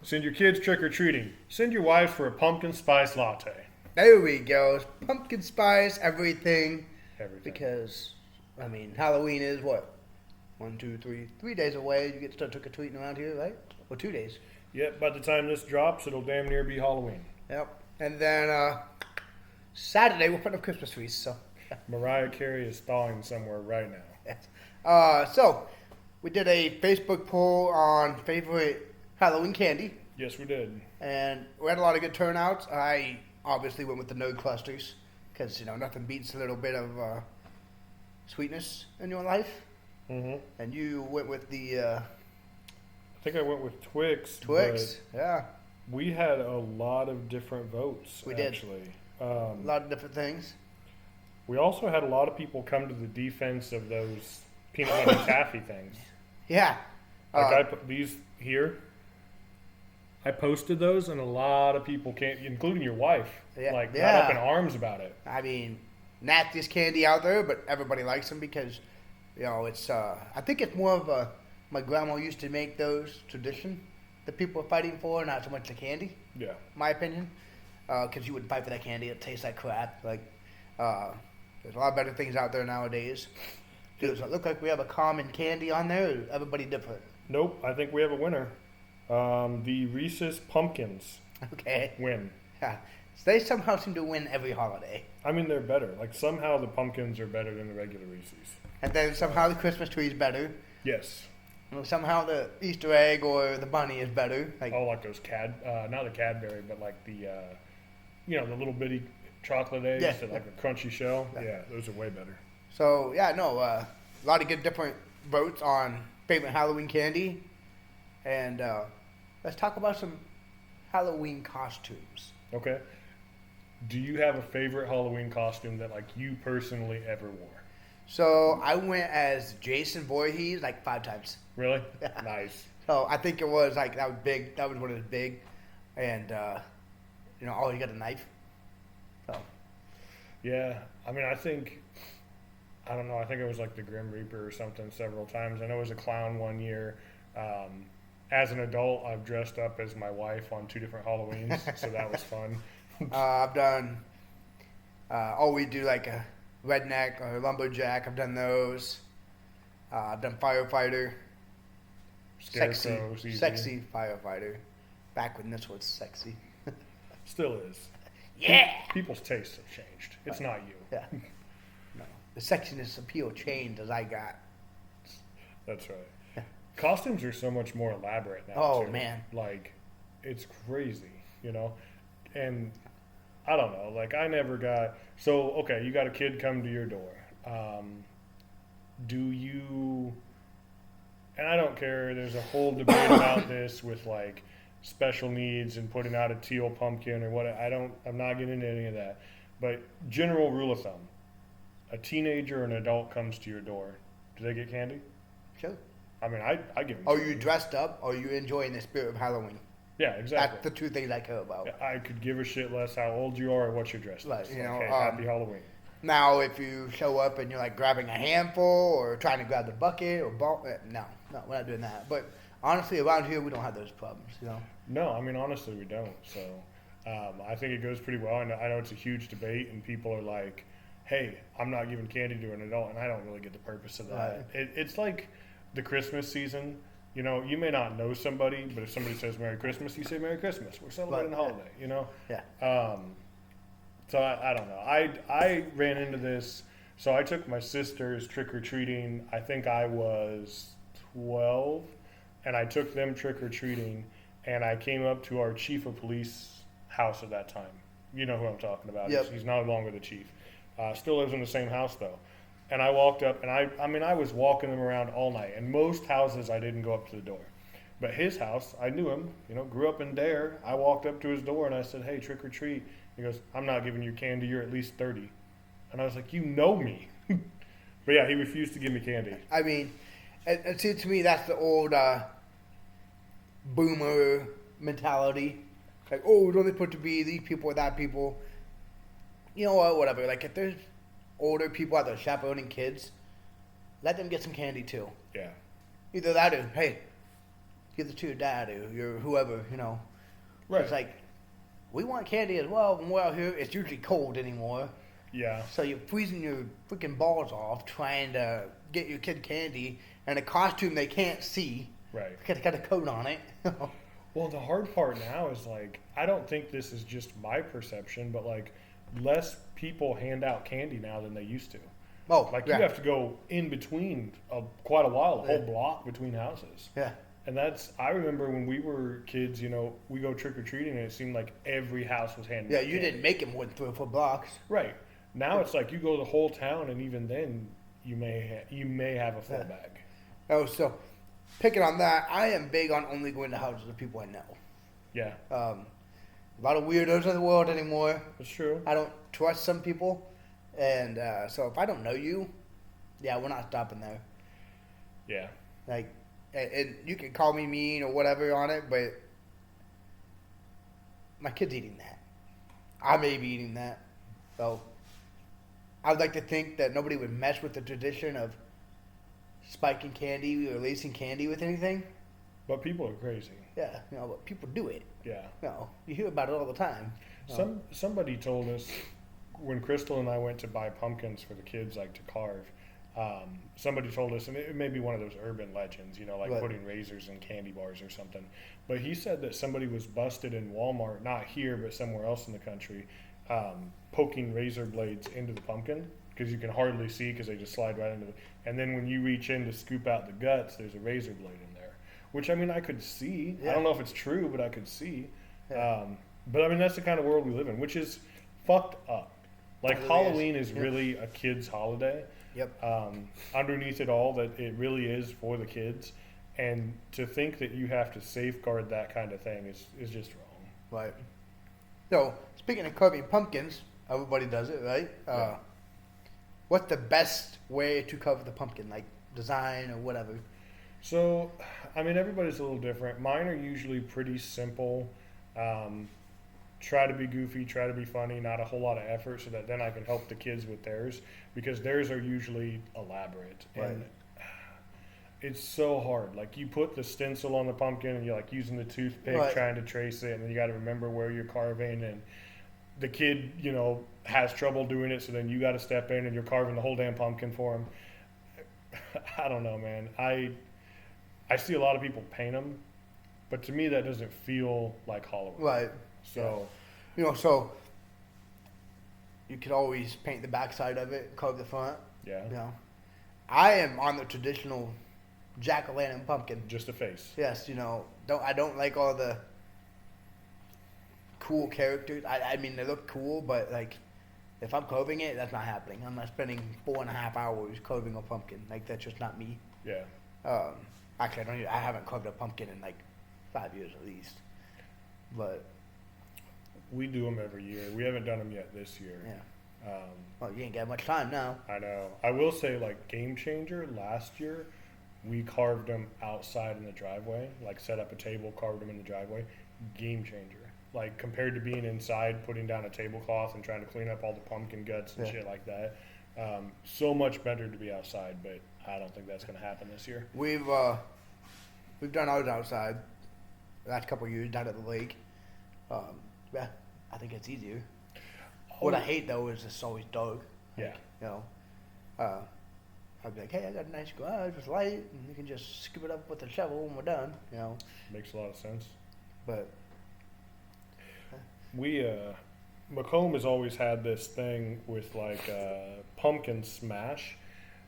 Send your kids trick-or-treating. Send your wife for a pumpkin spice latte. There we go. Pumpkin spice, everything. Everything. Because, I mean, Halloween is what? 1, 2, 3. 3 days away. You get to start trick-or-treating around here, right? Or 2 days. Yep, by the time this drops, it'll damn near be Halloween. Yep. And then Saturday, we're putting up Christmas trees, so. Mariah Carey is thawing somewhere right now. So, we did a Facebook poll on favorite Halloween candy. Yes, we did. And we had a lot of good turnouts. I obviously went with the Nerd Clusters because, nothing beats a little bit of sweetness in your life. Mm-hmm. And you went with the I think I went with Twix. Twix. Yeah. We had a lot of different votes, We did. actually. A lot of different things. We also had a lot of people come to the defense of those peanut butter taffy things. Yeah. Like I put these here. I posted those, and a lot of people came, including your wife, got up in arms about it. I mean, nastiest candy out there, but everybody likes them because, it's, I think it's more of my grandma used to make those tradition that people are fighting for, not so much the candy. Yeah. My opinion. Because you wouldn't fight for that candy. It tastes like crap. There's a lot better things out there nowadays. Does it look like we have a common candy on there, or everybody different? Nope, I think we have a winner. The Reese's Pumpkins Okay. win. Yeah. So they somehow seem to win every holiday. I mean, they're better. Like, somehow the pumpkins are better than the regular Reese's. And then somehow the Christmas tree is better. Yes. Somehow the Easter egg or the bunny is better. Like those not the Cadbury, but like the, the little bitty chocolate eggs that like a crunchy shell. Yeah, those are way better. So, a lot of good different votes on favorite Halloween candy. And let's talk about some Halloween costumes. Okay. Do you have a favorite Halloween costume that like you personally ever wore? So I went as Jason Voorhees like 5 times. Really? Nice. So I think it was like that was big. That was one of the big, and you got a knife. So. Yeah, I mean, I think it was like the Grim Reaper or something several times. I know it was a clown one year. As an adult, I've dressed up as my wife on 2 different Halloweens, so that was fun. I've done. We do like a redneck or a lumberjack. I've done those. I've done firefighter. Sexy firefighter. Back when this was sexy. Still is. Yeah. People's tastes have changed. It's not you. Yeah. No. The sexiness appeal changed as I got. That's right. Yeah. Costumes are so much more elaborate now. Oh, too. Man. Like, it's crazy, And I don't know. Like, I never got. So, okay, you got a kid come to your door. Do you. And I don't care. There's a whole debate about this with, like, special needs and putting out a teal pumpkin or what. I'm not getting into any of that. But general rule of thumb, a teenager or an adult comes to your door, do they get candy? Sure. I mean, I give them Are candy. you dressed up or are you enjoying the spirit of Halloween? Yeah, exactly. That's the 2 things I care about. I could give a shit less how old you are or what you're dressed Like, as. Hey, happy Halloween. Now, if you show up and you're like grabbing a handful or trying to grab the bucket or ball, no, we're not doing that. But honestly, around here, we don't have those problems, No, I mean, honestly, we don't. So I think it goes pretty well. I know it's a huge debate, and people are like, hey, I'm not giving candy to an adult, and I don't really get the purpose of that. Right. It's like the Christmas season. You may not know somebody, but if somebody says Merry Christmas, you say Merry Christmas. We're celebrating the holiday, Yeah. So I don't know. I ran into this. So I took my sisters trick-or-treating. I think I was 12, and I took them trick-or-treating, and I came up to our chief of police house at that time. You know who I'm talking about. Yep. He's no longer the chief. Still lives in the same house, though. And I walked up, and I was walking them around all night. And most houses, I didn't go up to the door. But his house, I knew him, grew up in Dare. I walked up to his door, and I said, hey, trick or treat. He goes, I'm not giving you candy. You're at least 30. And I was like, you know me. But, yeah, he refused to give me candy. I mean, and see, to me, that's the old boomer mentality. Like, oh, don't they put to be these people or that people? You know what, whatever. Like, if there's older people out there chaperoning kids, let them get some candy, too. Yeah. Either that or, hey, give it to your dad or your whoever, you know. Right. It's like, we want candy as well. When we're out here, it's usually cold anymore. Yeah. So you're freezing your freaking balls off trying to get your kid candy and a costume they can't see. Right. Got a coat on it. Well, the hard part now is like, I don't think this is just my perception, but like, less people hand out candy now than they used to. Oh, Like, yeah. you have to go in between quite a while, a whole Yeah. block between houses. Yeah. And I remember when we were kids, you know, we go trick or treating and it seemed like every house was handing Yeah, out you candy. didn't make it more than 3 or 4 blocks. Right. Now it's like you go to the whole town and even then you may have a full Yeah. bag. Oh, so picking on that, I am big on only going to houses of people I know. Yeah, A lot of weirdos in the world anymore. that's true. I don't trust some people. And so if I don't know you, yeah, we're not stopping there. Yeah. Like, and you can call me mean or whatever on it, but my kid's eating that. I may be eating that. So I'd like to think that nobody would mess with the tradition of spiking candy or lacing candy with anything. But people are crazy. Yeah, you know, but people do it. Yeah. You know, you hear about it all the time. Somebody told us when Crystal and I went to buy pumpkins for the kids, like to carve. Somebody told us, and it may be one of those urban legends, you know, like Right. putting razors in candy bars or something. But he said that somebody was busted in Walmart, not here, but somewhere else in the country, poking razor blades into the pumpkin because you can hardly see because they just slide right into it. And then when you reach in to scoop out the guts, there's a razor blade in there, which I mean, I could see. Yeah. I don't know if it's true, but I could see. Yeah. But I mean, that's the kind of world we live in, which is fucked up. Like, It really Halloween is Yeah. really a kid's holiday. Yep. Underneath it all, that it really is for the kids. And to think that you have to safeguard that kind of thing is just wrong. Right. So, speaking of carving pumpkins, everybody does it, right? Yeah. What's the best way to cover the pumpkin? Like design or whatever? So, I mean, everybody's a little different. Mine are usually pretty simple. Try to be goofy, try to be funny, not a whole lot of effort, so that then I can help the kids with theirs, because theirs are usually elaborate. And Right. it's so hard. Like, you put the stencil on the pumpkin and you're like using the toothpick Right. trying to trace it, and then you got to remember where you're carving, and the kid, you know, has trouble doing it, so then you got to step in and you're carving the whole damn pumpkin for him. I don't know, man. I see a lot of people paint them, but to me that doesn't feel like Halloween. Right. So, You know, so you could always paint the backside of it, carve the front. yeah, You know, I am on the traditional jack-o'-lantern pumpkin. just a face. Yes, you know, I don't like all the cool characters. I mean, they look cool, but like, if I'm carving it, that's not happening. I'm not spending 4.5 hours carving a pumpkin. Like, that's just not me. Yeah. Actually, I haven't carved a pumpkin in like 5 years at least. But We do them every year. We haven't done them yet this year. yeah, Um, well, you ain't got much time now. I know. I will say, like, Game Changer last year, we carved them outside in the driveway. Like, set up a table, carved them in the driveway. Game changer. Like, compared to being inside, putting down a tablecloth and trying to clean up all the pumpkin guts and Yeah. shit like that. So much better to be outside, but I don't think that's going to happen this year. We've done ours outside the last couple of years down at the lake. Yeah, I think it's easier. What I hate though is it's always dark. Yeah. You know, I'd be like, hey, I got a nice garage with light, and you can just scoop it up with a shovel when we're done. You know, Makes a lot of sense. but We, Macomb has always had this thing with like pumpkin smash.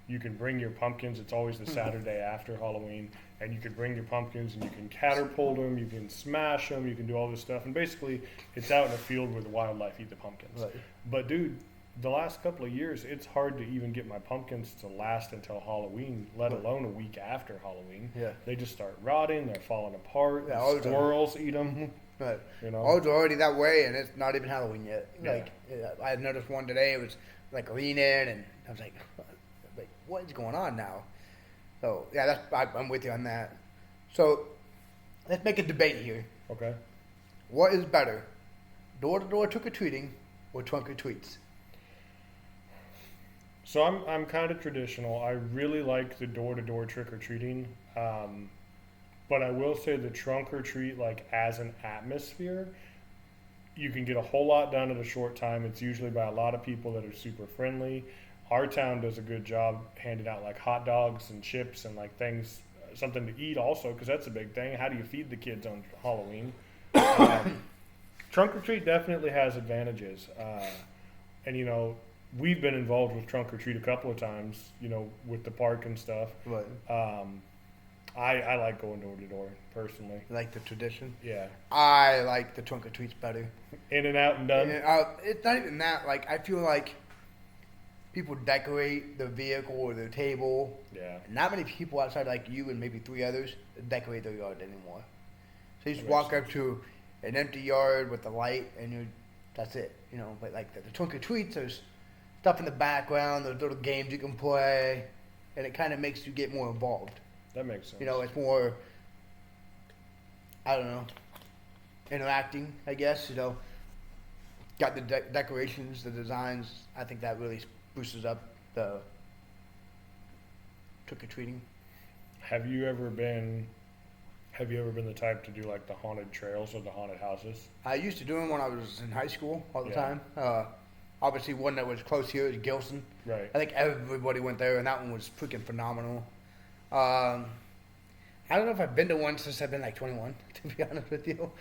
You can bring your pumpkins. It's always the Saturday after Halloween, and you can bring your pumpkins and you can catapult them. You can smash them. You can do all this stuff, and basically, it's out in a field where the wildlife eat the pumpkins. Right. But dude, the last couple of years, it's hard to even get my pumpkins to last until Halloween, let Right. alone a week after Halloween. Yeah. They just start rotting. They're falling apart. Yeah, the all the time. squirrels eat them. but You know. ours are already that way, and it's not even Halloween yet. Yeah. Like, I had noticed one today. It was like leaning, and I was like, what is going on now? So yeah, I'm with you on that. So let's make a debate here. Okay. What is better, door-to-door trick-or-treating or trunk or treats? So I'm kind of traditional. I really like the door-to-door trick or treating. But I will say the trunk or treat, like as an atmosphere, you can get a whole lot done in a short time. It's usually by a lot of people that are super friendly. Our town does a good job handing out like hot dogs and chips and like things, something to eat also, because that's a big thing. How do you feed the kids on Halloween? Um, trunk or treat definitely has advantages. And, you know, we've been involved with trunk or treat a couple of times, you know, with the park and stuff. Right. I like going door to door personally. Like the tradition. Yeah. I like the trunk or treats better. In and out and done. It's not even that. Like, I feel like people decorate their vehicle or their table. Yeah. Not many people outside like you and maybe 3 others decorate their yard anymore. So you just That walk makes up to an empty yard with the light and that's it. You know, but like the trunk or treats, there's stuff in the background, there's little games you can play, and it kind of makes you get more involved. That makes sense. You know, it's more, I don't know, interacting, I guess. You know, got the decorations, the designs. I think that really boosts up the trick or treating. Have you ever been the type to do like the haunted trails or the haunted houses? I used to do them when I was in high school all the Yeah. time. Obviously, one that was close here is Gilson. Right. I think everybody went there, and that one was freaking phenomenal. I don't know if I've been to one since I've been like 21, to be honest with you.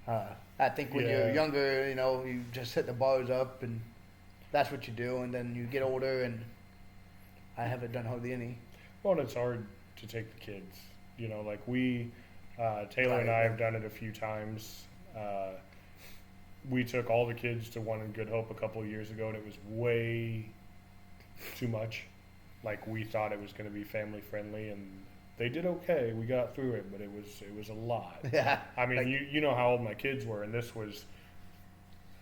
I think when you're Yeah. younger, you know, you just hit the bars up, and that's what you do. And then you get older, and I haven't done hardly any. Well, and it's hard to take the kids. You know, like Taylor and I have done it a few times. We took all the kids to one in Good Hope a couple of years ago, and it was way too much. Like we thought it was going to be family friendly, and they did okay. We got through it, but it was a lot. Yeah. I mean, Like- you know how old my kids were, and this was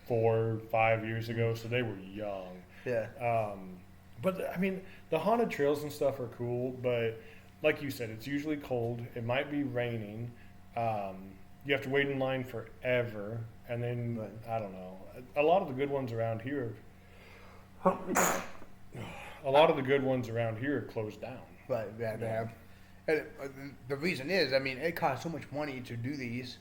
4-5 years ago, so they were young. Yeah. But I mean, the haunted trails and stuff are cool, but like you said, it's usually cold. It might be raining. You have to wait in line forever, and then Right. I don't know. A lot of the good ones around here, are closed down. But yeah, they have. And the reason is, I mean, it costs so much money to do these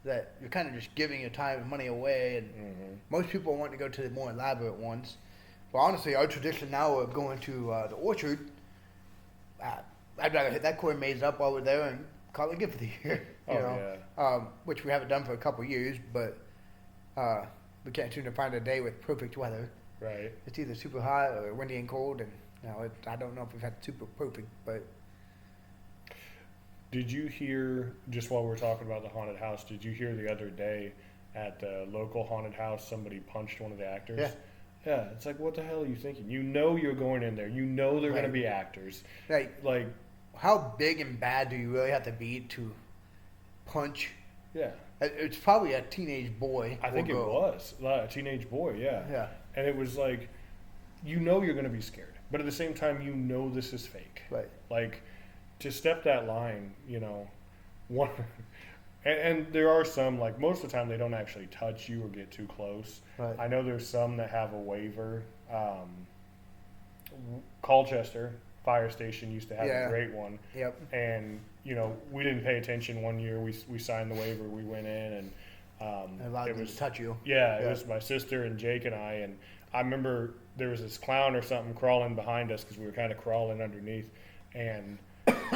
that you're kind of just giving your time and money away. And Mm-hmm. most people want to go to the more elaborate ones. But honestly, our tradition now of going to the orchard, I'd rather hit that corn maze up while we're there and call it good for the year. You Oh, know, which we haven't done for a couple years, but we can't seem to find a day with perfect weather. Right. It's either super hot or windy and cold, and you know, I don't know if we've had super perfect, but Did you hear, just while we're talking about the haunted house, did you hear the other day at the local haunted house somebody punched one of the actors? Yeah. Yeah, it's like, what the hell are you thinking? You know you're going in there. You know they're going to Right. be actors. like, how big and bad do you really have to be to punch? Yeah. It's probably a teenage boy. I think or it girl. was a teenage boy, yeah. Yeah. And it was like, you know you're going to be scared. But at the same time, you know this is fake. Right. Like, to step that line, you know, one, and there are some, like, most of the time they don't actually touch you or get too close. Right. I know there's some that have a waiver. Colchester Fire Station used to have Yeah. a great one. Yep. And, you know, we didn't pay attention one year. We signed the waiver, we went in, and And allowed it them was to touch you. yeah, it Yeah. was my sister and Jake and I, and I remember there was this clown or something crawling behind us because we were kind of crawling underneath, and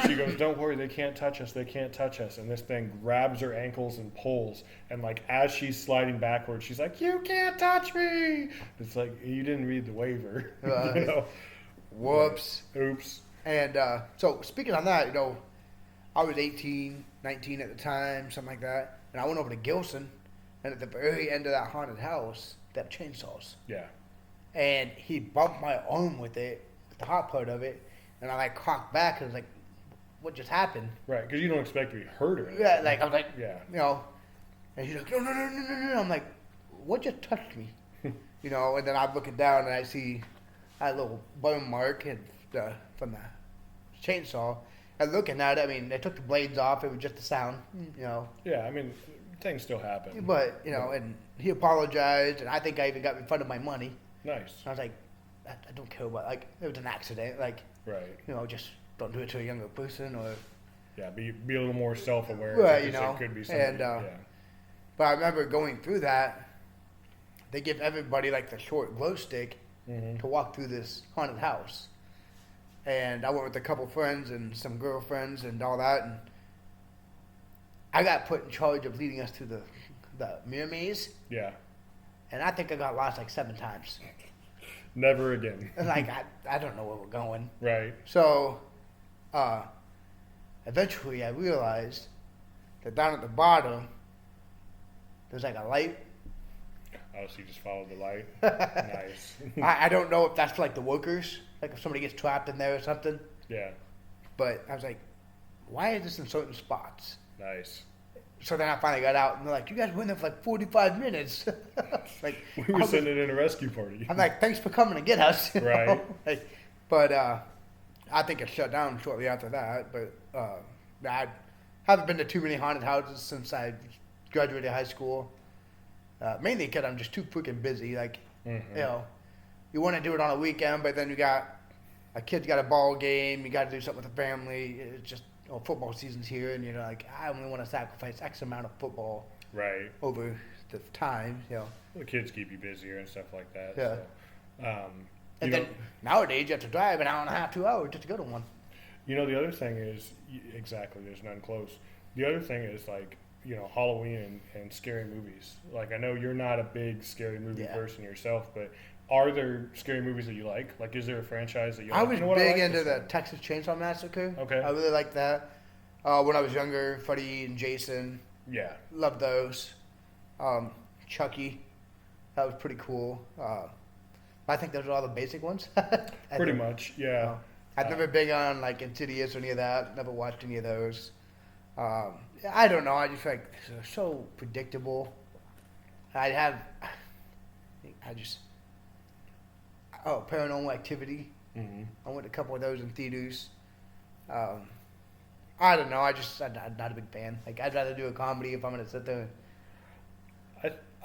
she goes, "Don't worry, they can't touch us. They can't touch us." And this thing grabs her ankles and pulls, and like as she's sliding backwards, she's like, "You can't touch me." It's like you didn't read the waiver, Right. you know. Whoops. Oops. And so speaking on that, you know, I was 18, 19 at the time, something like that, and I went over to Gilson, and at the very end of that haunted house, they have chainsaws. Yeah. And he bumped my arm with it, with the hot part of it, and I like cocked back and was like, what just happened? Right, because you don't expect to be hurt or anything. Yeah, like I was like, Yeah. you know, and he's like, no, no, no, no, no, no. I'm like, what just touched me? You know, and then I'm looking down and I see a little burn mark from the chainsaw. And looking at it, I mean, they took the blades off. It was just a sound, you know. Yeah, I mean, things still happen. But you know, and he apologized, and I think I even got refunded my money. Nice. I was like, I don't care about like it was an accident, like Right. you know, just don't do it to a younger person or Yeah, be a little more self-aware. Right, because you know, it could be somebody. and, Yeah. But I remember going through that. They give everybody like the short glow stick to walk through this haunted house. And I went with a couple friends and some girlfriends and all that. And I got put in charge of leading us through the mirror maze. Yeah. And I think I got lost like 7 times. Never again. Like, I don't know where we're going. Right. So, eventually I realized that down at the bottom, there's like a light. Oh, so you just followed the light. Nice. I don't know if that's like the workers, like if somebody gets trapped in there or something. Yeah. But I was like, why is this in certain spots? Nice. So then I finally got out, and they're like, you guys were in there for like 45 minutes. Like, We were sending in a rescue party. I'm like, thanks for coming to get us. you know? Right. Like, but I think it shut down shortly after that. But I haven't been to too many haunted houses since I graduated high school. Mainly because I'm just too freaking busy. Like, you know, you want to do it on a weekend, but then you got a kid's got a ball game. You got to do something with the family. It's just football season's here, and you're like, I only want to sacrifice X amount of football Right. over the time. You know, The kids keep you busier and stuff like that. Yeah. So, and you then know, nowadays you have to drive an hour and a half, 2 hours just to go to one. you know, the other thing is exactly. There's none close. The other thing is like, you know, Halloween and scary movies. Like, I know you're not a big scary movie Yeah. person yourself, but are there scary movies that you like? Like, is there a franchise that you like? I was You know what, big like into this the one. Texas Chainsaw Massacre. Okay. I really liked that. When I was younger, Freddy and Jason, Yeah. loved those. Chucky, that was pretty cool. I think those are all the basic ones. Pretty much. Yeah. I've never been on like Insidious or any of that. Never watched any of those. I don't know. I just feel like they're so predictable. Paranormal Activity. hmm I went to a couple of those in theaters. I don't know. I'm not a big fan. Like, I'd rather do a comedy if I'm gonna sit there.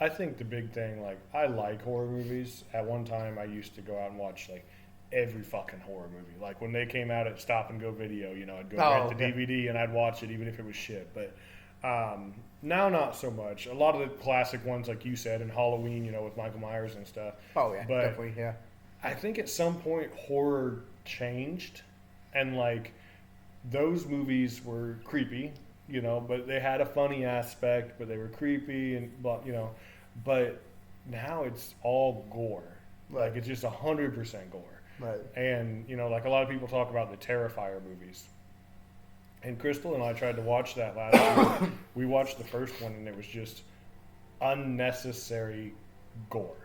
I think the big thing, like, I like horror movies. At one time, I used to go out and watch like every fucking horror movie. Like when they came out at Stop and Go Video, you know, I'd go rent the okay. DVD and I'd watch it even if it was shit. But now, not so much. A lot of the classic ones, like you said, and Halloween, you know, with Michael Myers and stuff. Oh yeah, But definitely, yeah. I think at some point horror changed, and like those movies were creepy, you know, but they had a funny aspect, but they were creepy and you know, but now it's all gore. Right. Like it's just 100% gore. Right. And you know, like a lot of people talk about the Terrifier movies. And Crystal and I tried to watch that last year. We watched the first one, and it was just unnecessary gore.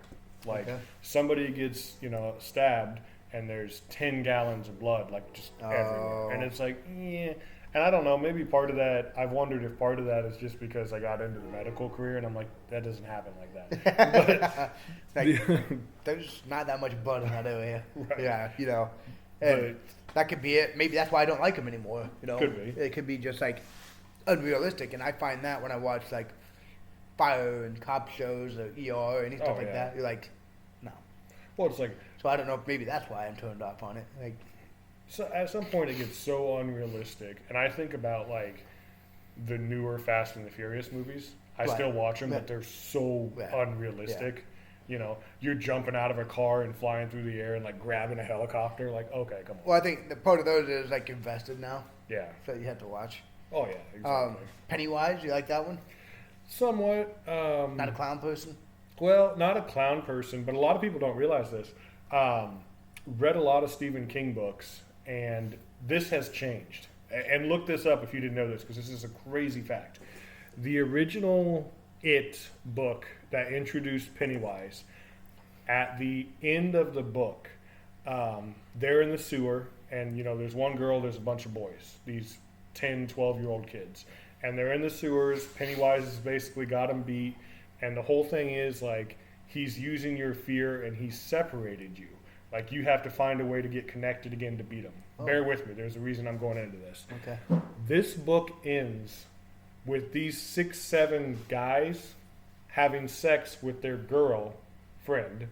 Like Okay. somebody gets, you know, stabbed, and there's 10 gallons of blood, like just everywhere. And it's like, yeah. And I don't know, maybe part of that, I've wondered if part of that is just because I got into the medical career, and I'm like, that doesn't happen like that. Like, there's not that much blood in that area. Right. Yeah, you know. And that could be it. Maybe that's why I don't like them anymore. You know, Could be. It could be just like unrealistic, and I find that when I watch like fire and cop shows or ER or any stuff Oh, like yeah. that, you're like, no. Well, it's like, So I don't know if maybe that's why I'm turned off on it. Like, so at some point it gets so unrealistic, and I think about like the newer Fast and the Furious movies. I Right. still watch them, Yeah. but they're so Yeah. unrealistic. You know, you're jumping out of a car and flying through the air and like grabbing a helicopter. Like, okay, come on. well, I think the part of those is like invested now, Yeah. so you have to watch. Oh yeah. Exactly. Pennywise, you like that one? Somewhat. Not a clown person. Well, not a clown person, but a lot of people don't realize this. Read a lot of Stephen King books, and this has changed. And look this up if you didn't know this, because this is a crazy fact. The original It book that introduced Pennywise, at the end of the book, they're in the sewer, and you know, there's one girl, there's a bunch of boys, these 10, 12-year-old kids, and they're in the sewers. Pennywise has basically got them beat, and the whole thing is like he's using your fear, and he's separated you. Like you have to find a way to get connected again to beat him. Bear with me. There's a reason I'm going into this. Okay. This book ends with these 6, 7 guys having sex with their girl friend.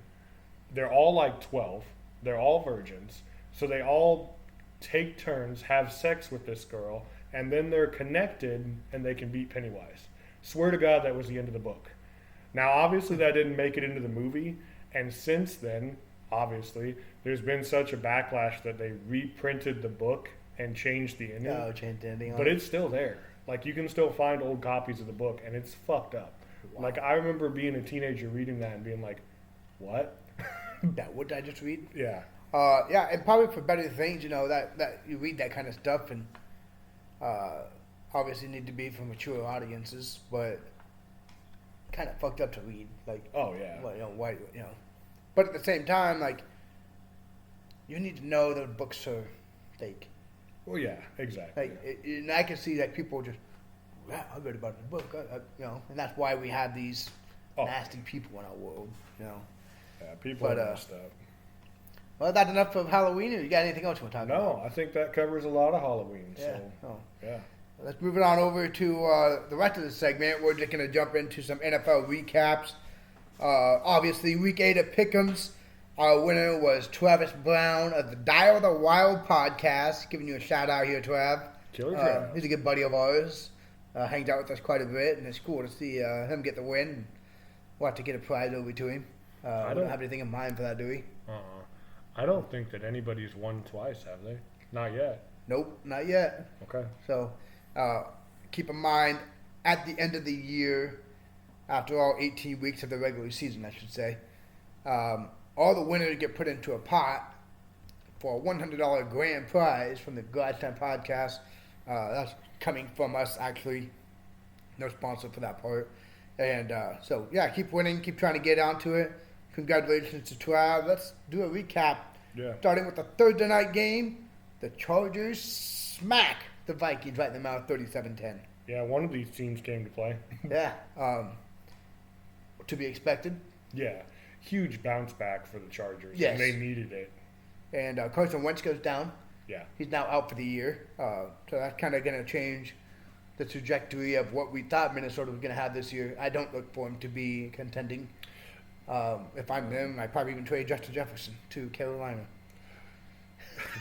They're all like 12. They're all virgins. So they all take turns, have sex with this girl, and then they're connected and they can beat Pennywise. Swear to God, that was the end of the book. Now, obviously, that didn't make it into the movie, and since then, obviously, there's been such a backlash that they reprinted the book and changed the ending. Oh, change the ending. But it's still there. Like, you can still find old copies of the book, and it's fucked up. Wow. Like, I remember being a teenager reading that and being like, what? Yeah, what did I just read? Yeah. Yeah, and probably for better things, that you read that kind of stuff, and obviously need to be for mature audiences, but kind of fucked up to read. Like, Oh, yeah. why, But at the same time, like, you need to know that books are fake. Well, yeah, exactly. Like, and I can see that people just, yeah, I read about the book, and that's why we have these nasty people in our world, Yeah, people are messed up. Well, that's enough of Halloween. Or you got anything else you want to talk about? No, I think that covers a lot of Halloween. Yeah. So, yeah. Let's move it on over to the rest of the segment. We're just going to jump into some NFL recaps. Obviously, Week 8 of Pick'ems. Our winner was Travis Brown of the Dial the Wild podcast. Giving you a shout out here, Trav. Killer Travis. He's a good buddy of ours. Hangs out with us quite a bit, and it's cool to see him get the win. We'll have to get a prize over to him. We don't have anything in mind for that, do we? I don't think that anybody's won twice, have they? Not yet. Nope, not yet. Okay. So keep in mind, at the end of the year, after all 18 weeks of the regular season, I should say, all the winners get put into a pot for a $100 grand prize from the Garage Time podcast. That's coming from us, actually. No sponsor for that part. And so, yeah, keep winning. Keep trying to get onto it. Congratulations to Trav. Let's do a recap. Yeah. Starting with the Thursday night game. The Chargers smack the Vikings right in the mouth, 37-10. Yeah, one of these teams came to play. Yeah. To be expected. Yeah. Huge bounce back for the Chargers. Yes. And they needed it. And Carson Wentz goes down. Yeah. He's now out for the year. So that's kind of going to change the trajectory of what we thought Minnesota was going to have this year. I don't look for him to be contending. If I'm them, I'd probably even trade Justin Jefferson to Carolina.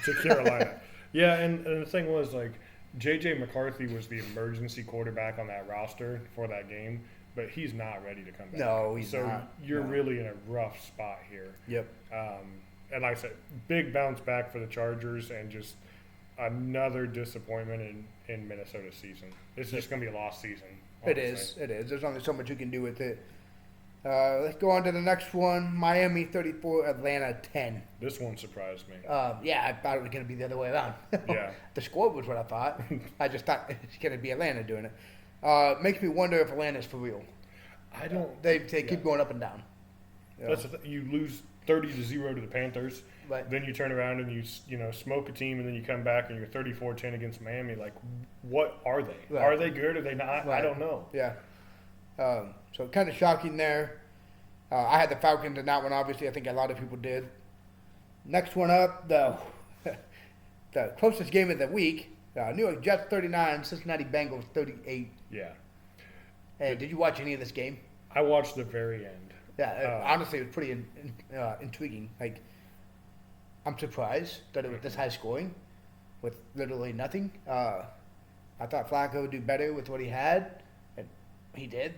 To Carolina. Yeah, and the thing was, like, J.J. McCarthy was the emergency quarterback on that roster for that game, but he's not ready to come back. No, he's so not. You're No. really in a rough spot here. Yep. And like I said, big bounce back for the Chargers and just another disappointment in Minnesota's season. It's just going to be a lost season. It honestly. is. There's only so much you can do with it. Let's go on to the next one. Miami 34, Atlanta 10. This one surprised me. Yeah, I thought it was going to be the other way around. Yeah. The score was what I thought. I just thought it's going to be Atlanta doing it. Makes me wonder if Atlanta's for real. I don't. They keep going up and down. Yeah. That's you lose 30-0 to the Panthers. Right. Then you turn around and you smoke a team, and then you come back and you're 34-10 against Miami. Like, what are they? Right. Are they good? Are they not? Right. I don't know. Yeah. So kind of shocking there. I had the Falcons in that one, obviously. I think a lot of people did. Next one up, the closest game of the week. New York Jets 39, Cincinnati Bengals 38. Yeah. Hey, did you watch any of this game? I watched the very end. Yeah, honestly, it was pretty intriguing. Like, I'm surprised that it was this high scoring with literally nothing. I thought Flacco would do better with what he had, and he did.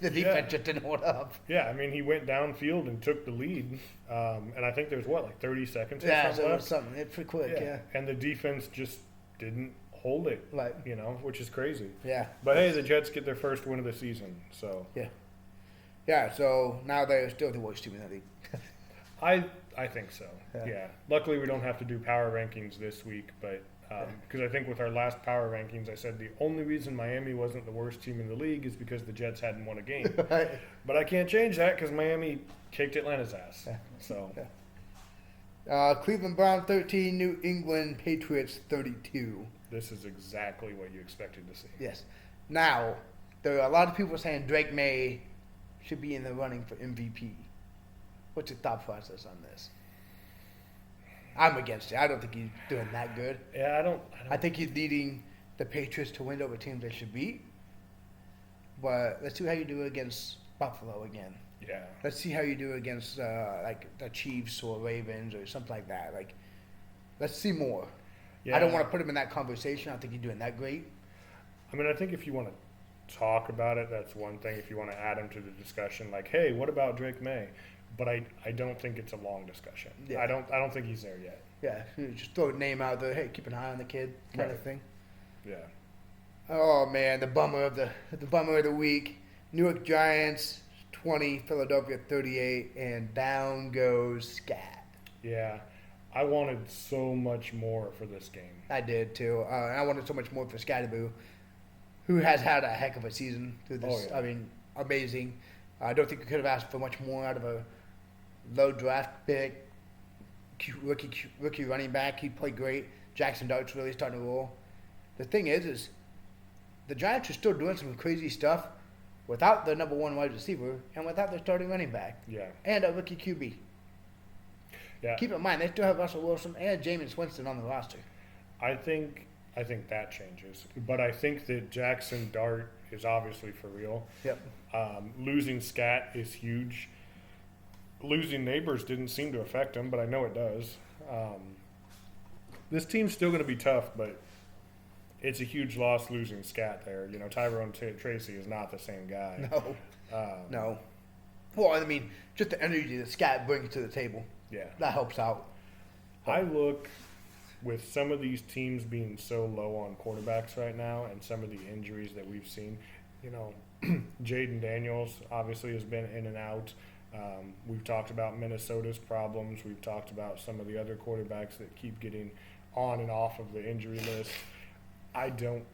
The defense just didn't hold up. Yeah, I mean, he went downfield and took the lead, and I think there was, 30 seconds or Yeah, something so it was left? something. It's pretty quick, yeah. And the defense just didn't hold it, Right. Which is crazy. Yeah. But hey, the Jets get their first win of the season, so Yeah. Yeah, so now they're still the worst team in the league. I think so. Yeah. Yeah. Luckily, we don't have to do power rankings this week, but because I think with our last power rankings, I said the only reason Miami wasn't the worst team in the league is because the Jets hadn't won a game. Right. But I can't change that because Miami kicked Atlanta's ass. Yeah. So Yeah. Cleveland Brown 13, New England Patriots 32. this is exactly what you expected to see. Yes. Now, there are a lot of people saying Drake May should be in the running for MVP. What's your thought process on this? I'm against it. I don't think he's doing that good. Yeah, I don't. I think he's leading the Patriots to win over teams they should beat. But let's see how you do against Buffalo again. Yeah. Let's see how you do against like the Chiefs or Ravens or something like that. Like, let's see more. Yeah. I don't want to put him in that conversation. I don't think he's doing that great. I mean, I think if you want to talk about it, that's one thing. If you want to add him to the discussion, like, hey, what about Drake May? But I don't think it's a long discussion. Yeah. I don't think he's there yet. Yeah, just throw a name out there. Hey, keep an eye on the kid, kind of Right. thing. Yeah. Oh man, the bummer of the week. New York Giants 20, Philadelphia 38, and down goes Scat. Yeah. I wanted so much more for this game. I did too. And I wanted so much more for Scatterboo, who has had a heck of a season through this. Oh, yeah. I mean, amazing. I don't think we could have asked for much more out of a low draft pick, rookie running back. He played great. Jackson Dart's really starting to roll. The thing is the Giants are still doing some crazy stuff without the number one wide receiver and without their starting running back Yeah. and a rookie QB. Yeah. Keep in mind, they still have Russell Wilson and Jameis Winston on the roster. I think that changes. But I think that Jackson Dart is obviously for real. Yep. Losing Scat is huge. Losing Neighbors didn't seem to affect him, but I know it does. This team's still going to be tough, but it's a huge loss losing Scat there. You know, Tyrone Tracy is not the same guy. No. Um, No. Well, I mean, just the energy that Scat brings to the table. Yeah. That helps out. I look with some of these teams being so low on quarterbacks right now and some of the injuries that we've seen, you know, Jaden Daniels obviously has been in and out. We've talked about Minnesota's problems. We've talked about some of the other quarterbacks that keep getting on and off of the injury list. I don't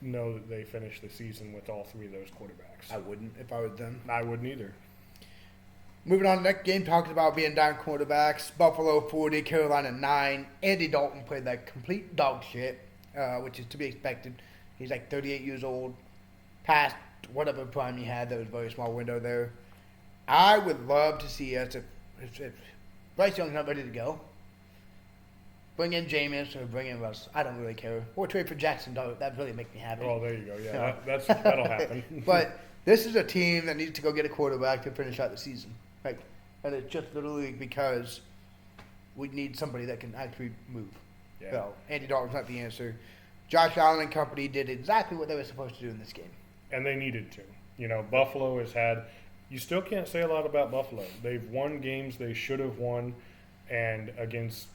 know that they finish the season with all three of those quarterbacks. I wouldn't if I was them. I wouldn't either. Moving on to the next game, talking about being down quarterbacks. Buffalo 40, Carolina 9. Andy Dalton played like complete dog shit, which is to be expected. He's like 38 years old, past whatever prime he had. That was a very small window there. I would love to see us, if Bryce Young's not ready to go, bring in Jameis or bring in Russ. I don't really care. Or trade for Jackson Dart. That really make me happy. Oh, there you go. Yeah, Yeah. that'll happen. But this is a team that needs to go get a quarterback to finish out the season. Like, and it's just literally because we need somebody that can actually move. Yeah. So Andy Dalton's not the answer. Josh Allen and company did exactly what they were supposed to do in this game. And they needed to. You know, Buffalo has had. You still can't say a lot about Buffalo. They've won games they should have won, and against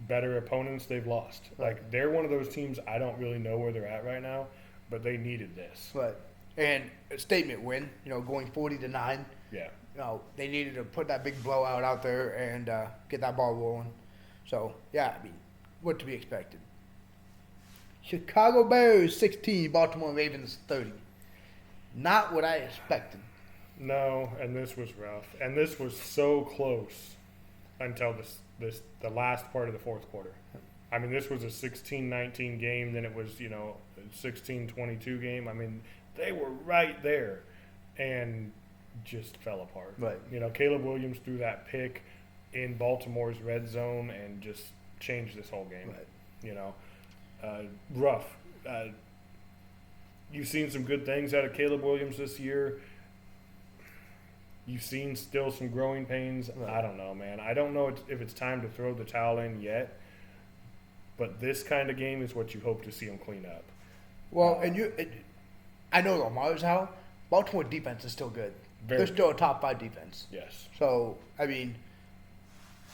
better opponents, they've lost. Right. Like, they're one of those teams I don't really know where they're at right now, but they needed this. And a statement win, going 40-9. Yeah. They needed to put that big blowout out there and get that ball rolling. So, yeah, I mean, what to be expected. Chicago Bears 16, Baltimore Ravens 30. Not what I expected. No, and this was rough. And this was so close until the last part of the fourth quarter. I mean, this was a 16-19 game. Then it was, a 16-22 game. I mean, they were right there and just fell apart. Right. Caleb Williams threw that pick in Baltimore's red zone and just changed this whole game. Right. Rough. You've seen some good things out of Caleb Williams this year. You've seen still some growing pains. Right. I don't know, man. I don't know if it's time to throw the towel in yet. But this kind of game is what you hope to see them clean up. Well, I know Lamar's out. Baltimore defense is still good. They're still a top 5 defense. Yes. So, I mean,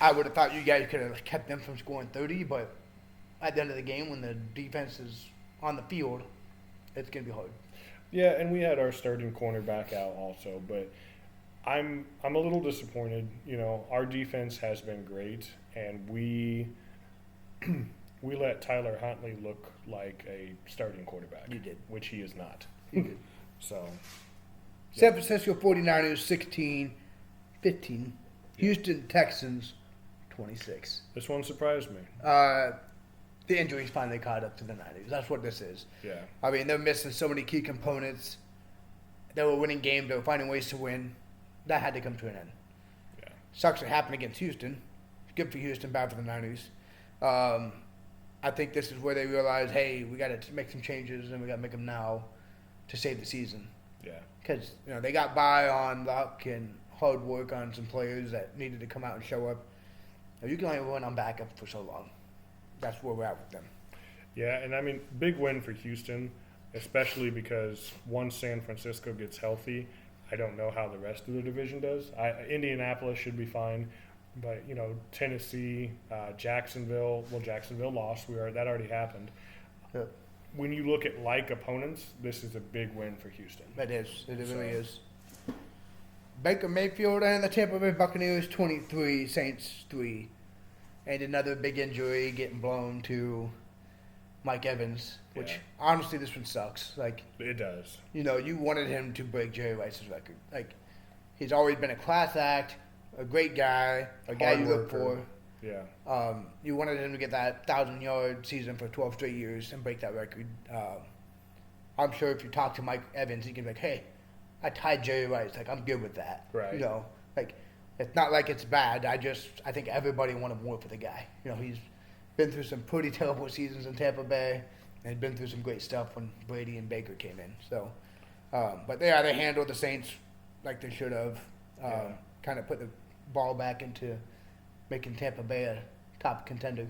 I would have thought you guys could have kept them from scoring 30, but at the end of the game, when the defense is on the field, it's going to be hard. Yeah, and we had our starting cornerback out also, but I'm a little disappointed. Our defense has been great, and we let Tyler Huntley look like a starting quarterback. You did. Which he is not. You did. So, San Francisco 49ers 16-15. Houston Texans 26. this one surprised me. The injuries finally caught up to the Niners. That's what this is. Yeah. I mean, they're missing so many key components. They were winning games. They were finding ways to win. That had to come to an end. Yeah. Sucks it happened against Houston. Good for Houston, bad for the Niners. I think this is where they realize, hey, we got to make some changes, and we got to make them now to save the season. Yeah. Because they got by on luck and hard work on some players that needed to come out and show up. You can only run on backup for so long. That's where we're at with them. Yeah, and I mean, big win for Houston, especially because once San Francisco gets healthy, I don't know how the rest of the division does. Indianapolis should be fine, but you know, Tennessee, Jacksonville. Well, Jacksonville lost. That already happened. Yep. When you look at like opponents, this is a big win for Houston. It is. It really is. Baker Mayfield and the Tampa Bay Buccaneers 23, Saints 3. And another big injury getting blown to Mike Evans, which honestly this one sucks. Like, it does. you know, you wanted him to break Jerry Rice's record. Like, he's always been a class act, a great guy, a guy you look for. Yeah. You wanted him to get that 1,000-yard season for 12 straight years and break that record. I'm sure if you talk to Mike Evans, he can be like, hey, I tied Jerry Rice. Like, I'm good with that. Right. You know, like, it's not like it's bad. I think everybody wanted more for the guy. You know, he's been through some pretty terrible seasons in Tampa Bay and been through some great stuff when Brady and Baker came in. So, but they handled the Saints like they should have. Kind of put the ball back into making Tampa Bay a top contender.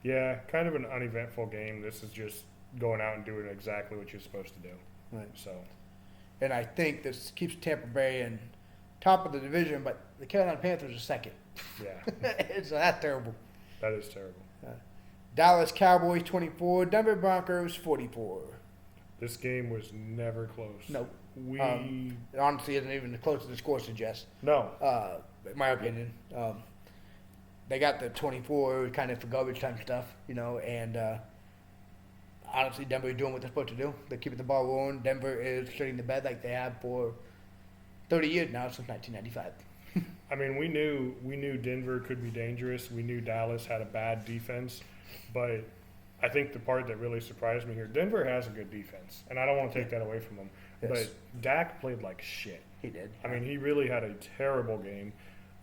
Yeah, kind of an uneventful game. This is just going out and doing exactly what you're supposed to do. Right. So, and I think this keeps Tampa Bay in top of the division, but the Carolina Panthers are second. yeah, It's that terrible. that is terrible. Dallas Cowboys 24, Denver Broncos 44. This game was never close. No. We It honestly isn't even as close as the score suggests, no. in my opinion. They got the 24 kind of for garbage time stuff, you know, and honestly, Denver is doing what they're supposed to do. They're keeping the ball rolling. Denver is shutting the bed like they have for 30 years now, since 1995. I mean, we knew Denver could be dangerous. We knew Dallas had a bad defense, but I think the part that really surprised me here, Denver has a good defense, and I don't want to take that away from them. Yes. But Dak played like shit. He did. I mean, he really had a terrible game,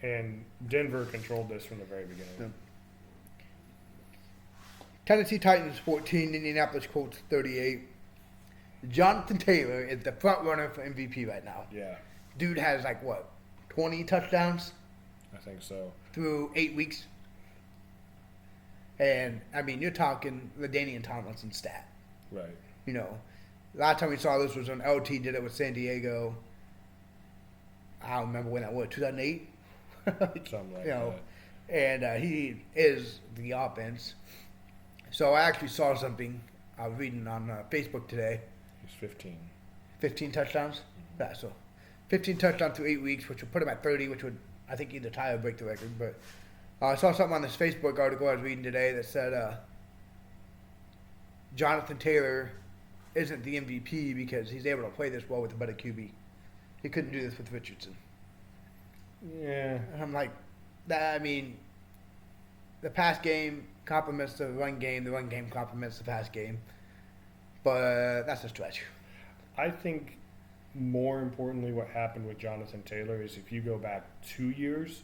and Denver controlled this from the very beginning. Yeah. Tennessee Titans 14, Indianapolis Colts 38. Jonathan Taylor is the front runner for MVP right now. Yeah, Dude has 20 touchdowns I think so. through 8 weeks. And, I mean, you're talking the LaDainian Tomlinson stat. Right. You know, last time we saw this was when LT did it with San Diego. I don't remember when that was, 2008? Something like You know, that. and he is the offense. So I actually saw something I was reading on Facebook today. He's 15. 15 touchdowns? Yeah, so 15 touchdowns through 8 weeks, which would put him at 30, which would, I think, either tie or break the record. But I saw something on this Facebook article I was reading today that said Jonathan Taylor isn't the MVP because he's able to play this well with a better QB. He couldn't do this with Richardson. Yeah. And I'm like, I mean, the pass game complements the run game complements the pass game. But that's a stretch. I think more importantly what happened with Jonathan Taylor is if you go back 2 years,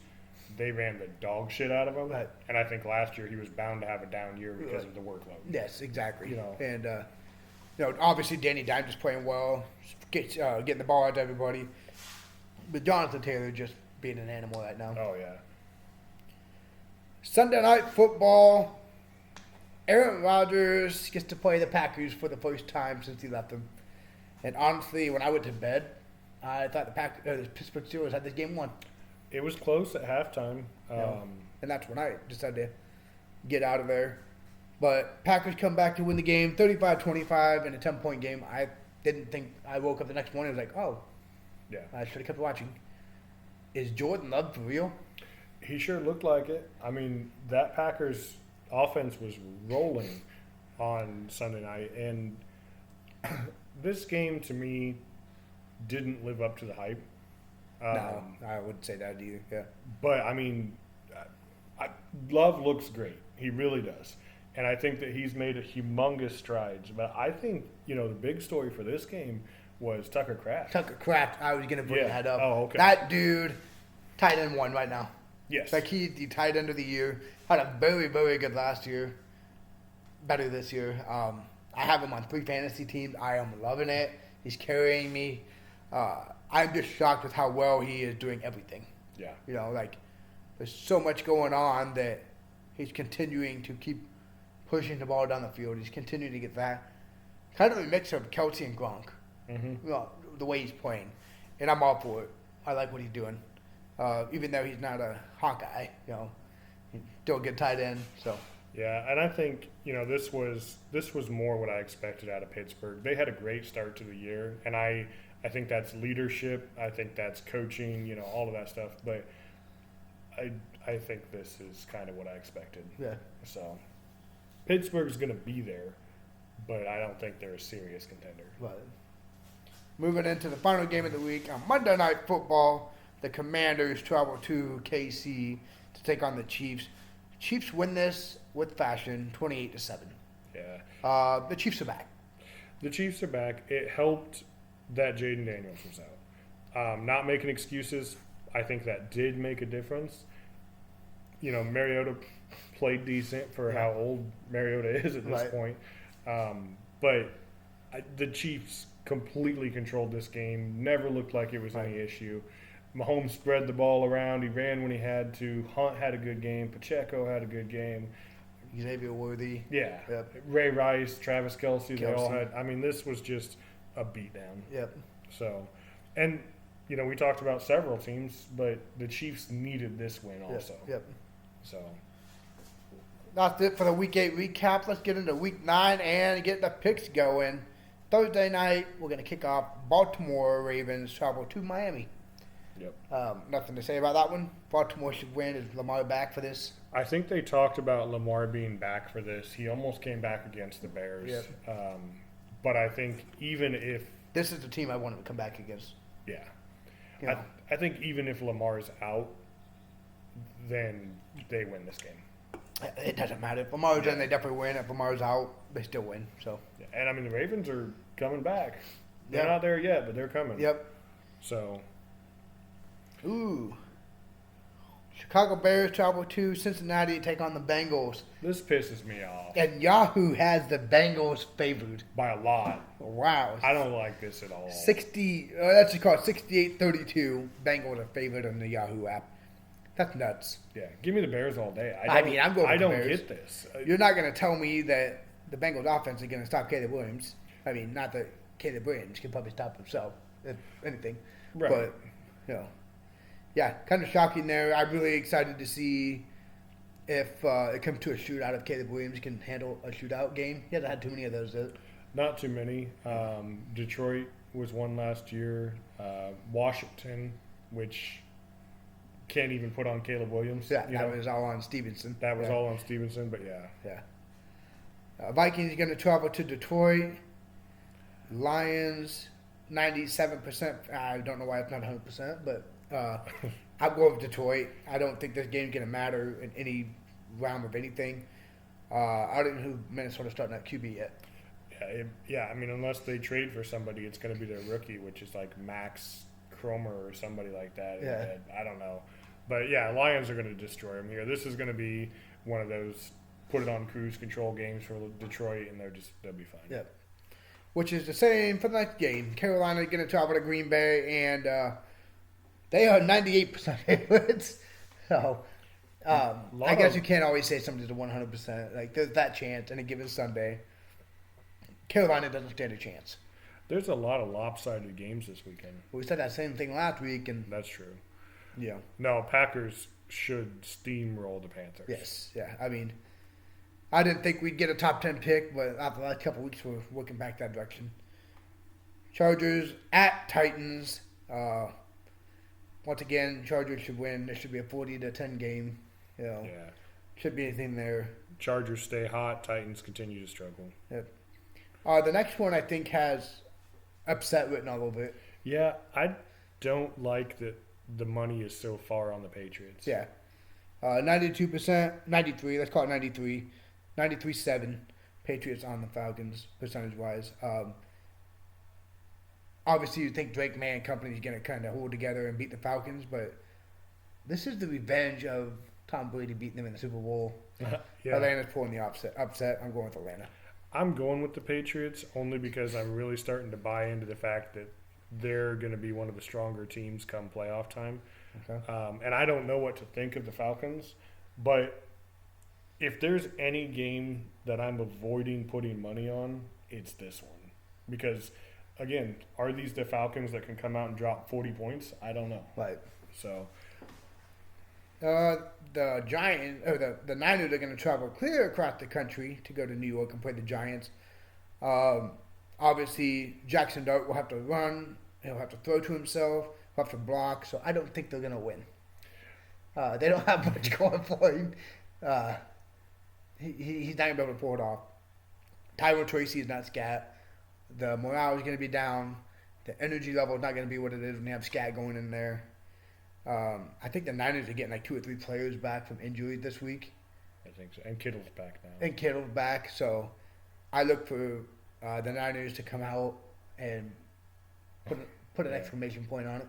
they ran the dog shit out of him. Right. And I think last year he was bound to have a down year because of the workload. Yes, exactly. You know. And, obviously Danny Dimes is playing well, getting the ball out to everybody. But Jonathan Taylor just being an animal right now. Oh, yeah. Sunday Night Football. Aaron Rodgers gets to play the Packers for the first time since he left them. And honestly, when I went to bed, I thought the Pittsburgh Steelers had this game won. It was close at halftime. And that's when I decided to get out of there. But Packers come back to win the game, 35-25 in a 10-point game. I didn't think I woke up the next morning and was like, oh, Yeah. I should have kept watching. Is Jordan Love for real? He sure looked like it. I mean, that Packers offense was rolling on Sunday night. And this game, to me, didn't live up to the hype. No, I wouldn't say that either. Yeah. But, I mean, Love looks great. He really does. And I think that he's made a humongous strides. But I think, the big story for this game was Tucker Kraft. Tucker Kraft, I was going to bring that up. Oh, okay. That dude, tight end one right now. Yes. Like he's the tight end of the year. Had a very, very good last year. Better this year. I have him on 3 fantasy teams. I am loving it. He's carrying me. I'm just shocked with how well he is doing everything. Yeah. There's so much going on that he's continuing to keep pushing the ball down the field. He's continuing to get that. Kind of a mix of Kelsey and Gronk. Mm-hmm. You know, the way he's playing. And I'm all for it. I like what he's doing. Even though he's not a Hawkeye, you know, he's still a good tight end. So Yeah, and I think this was more what I expected out of Pittsburgh. They had a great start to the year, and I think that's leadership. I think that's coaching. All of that stuff. But I think this is kind of what I expected. yeah, So Pittsburgh's going to be there, but I don't think they're a serious contender. but moving into the final game of the week on Monday Night Football, the Commanders travel to KC to take on the Chiefs. Chiefs win this with fashion, 28-7. Yeah. The Chiefs are back. The Chiefs are back. It helped that Jaden Daniels was out. Not making excuses. I think that did make a difference. Mariota played decent for how old Mariota is at this point. But the Chiefs completely controlled this game. Never looked like it was any issue. Mahomes spread the ball around. He ran when he had to. Hunt had a good game. Pacheco had a good game. Xavier Worthy. Yeah. Yep. Ray Rice, Travis Kelce, they all had. I mean, this was just a beatdown. Yep. So, and, we talked about several teams, but the Chiefs needed this win also. Yep. So, That's it for the Week 8 recap. Let's get into Week 9 and get the picks going. Thursday night, we're going to kick off Baltimore Ravens travel to Miami. yep. Nothing to say about that one. Baltimore should win. Is Lamar back for this? I think they talked about Lamar being back for this. He almost came back against the Bears. Yep. But I think even if, This is the team I want him to come back against. yeah, You know. I think even if Lamar's out, then they win this game. It doesn't matter. If Lamar's in, they definitely win. If Lamar's out, they still win. So. Yeah. And I mean, the Ravens are coming back. They're Yep. not there yet, but they're coming. Yep. So, Ooh. Chicago Bears travel to Cincinnati to take on the Bengals. this pisses me off And Yahoo has the Bengals favored. by a lot. Wow. I don't like this at all. 60, that's called 68-32. Bengals are favored on the Yahoo app. That's nuts. Yeah, give me the Bears all day. I mean, I'm going I with the don't Bears. get this. You're not going to tell me that the Bengals offense is going to stop Caleb Williams. I mean, not that Caleb Williams can probably stop himself, if anything. Right. But, yeah, kind of shocking there. I'm really excited to see if it comes to a shootout, if Caleb Williams can handle a shootout game. He hasn't had too many of those, though. Not too many. Detroit was one last year. Washington, which can't even put on Caleb Williams. Yeah, that was all on Stevenson. That was all on Stevenson, but yeah. Yeah. Vikings are going to travel to Detroit. Lions, 97%. I don't know why it's not 100%, but I'll go with Detroit. I don't think this game's going to matter in any realm of anything. I don't know who Minnesota's starting at QB yet. Yeah, I mean, unless they trade for somebody, it's going to be their rookie, which is like Max Cromer or somebody like that. Yeah. I don't know. But yeah, Lions are going to destroy them here. This is going to be one of those put it on cruise control games for Detroit, and they'll be fine. Yeah. Which is the same for the next game. Carolina going to travel to Green Bay, and they are 98% favorites. So I guess you can't always say somebody's a 100%. Like, there's that chance any given Sunday. Carolina doesn't stand a chance. There's a lot of lopsided games this weekend. We said that same thing last week, and That's true. yeah. No, Packers should steamroll the Panthers. Yes, yeah. I mean, I didn't think we'd get a top 10 pick, but after the last couple weeks, we're working back that direction. Chargers at Titans. Once again, Chargers should win. There should be a 40-10 game. Yeah. Should be anything there. Chargers stay hot. Titans continue to struggle. Yep. The next one I think has upset written all over it. Yeah, I don't like that the money is so far on the Patriots. Yeah. 92%, 93, let's call it 93. 93-7 Patriots on the Falcons, percentage-wise. Obviously, you think Drake May and company is going to kind of hold together and beat the Falcons, but this is the revenge of Tom Brady beating them in the Super Bowl. Yeah. Atlanta's pulling the upset. I'm going with Atlanta. I'm going with the Patriots only because I'm really starting to buy into the fact that they're going to be one of the stronger teams come playoff time. Okay. And I don't know what to think of the Falcons, but if there's any game that I'm avoiding putting money on, it's this one. Because, again, are these the Falcons that can come out and drop 40 points? I don't know. Right. So, The Giants or the Niners are going to travel clear across the country to go to New York and play the Giants. Obviously, Jackson Dart will have to run. He'll have to throw to himself. He'll have to block. So I don't think they're going to win. They don't have much going for him. He's not going to be able to pull it off. Tyrell Tracy is not Scat. The morale is going to be down. The energy level is not going to be what it is when you have Scat going in there. I think the Niners are getting like 2 or 3 players back from injuries this week. I think so. And Kittle's back now. And Kittle's back. So I look for the Niners to come out and put an exclamation point on it.